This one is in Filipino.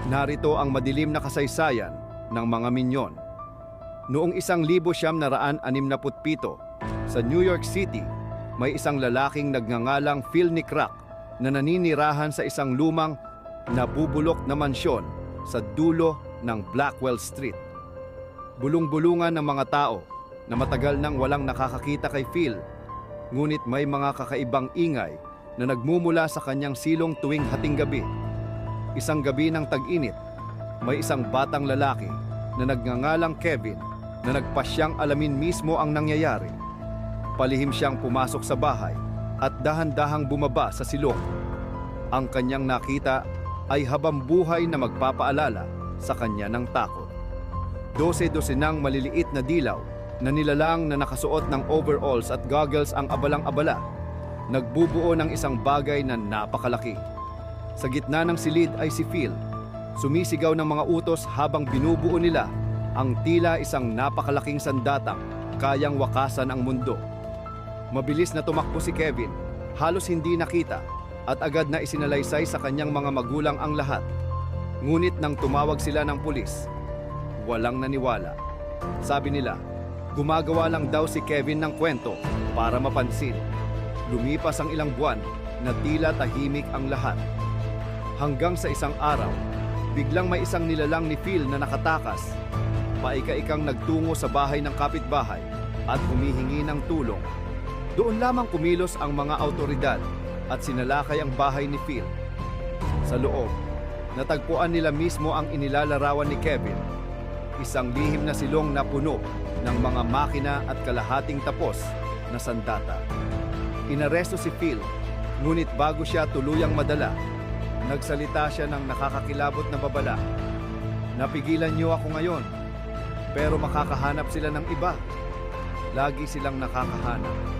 Narito ang madilim na kasaysayan ng mga minyon. Noong 1967, sa New York City, may isang lalaking nagngangalang Phil Nickrack na naninirahan sa isang lumang nabubulok na mansyon sa dulo ng Blackwell Street. Bulong-bulungan ng mga tao na matagal nang walang nakakakita kay Phil, ngunit may mga kakaibang ingay na nagmumula sa kanyang silong tuwing hating gabi. Isang gabi ng tag-init, may isang batang lalaki na nagngangalang Kevin na nagpasyang alamin mismo ang nangyayari. Palihim siyang pumasok sa bahay at dahan-dahang bumaba sa silong. Ang kanyang nakita ay habambuhay na magpapaalala sa kanya ng takot. 12-dosenang maliliit na dilaw na nilalang na nakasuot ng overalls at goggles ang abalang-abala, nagbubuo ng isang bagay na napakalaki. Sa gitna ng silid ay si Phil, sumisigaw ng mga utos habang binubuo nila ang tila isang napakalaking sandatang kayang wakasan ang mundo. Mabilis na tumakbo si Kevin, halos hindi nakita, at agad na isinalaysay sa kanyang mga magulang ang lahat. Ngunit nang tumawag sila ng pulis, walang naniwala. Sabi nila, gumagawa lang daw si Kevin ng kwento para mapansin. Lumipas ang ilang buwan na tila tahimik ang lahat. Hanggang sa isang araw, biglang may isang nilalang ni Phil na nakatakas. Paika-ikang nagtungo sa bahay ng kapitbahay at humihingi ng tulong. Doon lamang kumilos ang mga autoridad at sinalakay ang bahay ni Phil. Sa loob, natagpuan nila mismo ang inilalarawan ni Kevin, isang lihim na silong na puno ng mga makina at kalahating tapos na sandata. Inaresto si Phil, ngunit bago siya tuluyang madala, nagsalita siya ng nakakakilabot na babala. Napigilan niyo ako ngayon, pero makakahanap sila ng iba. Lagi silang nakakahanap.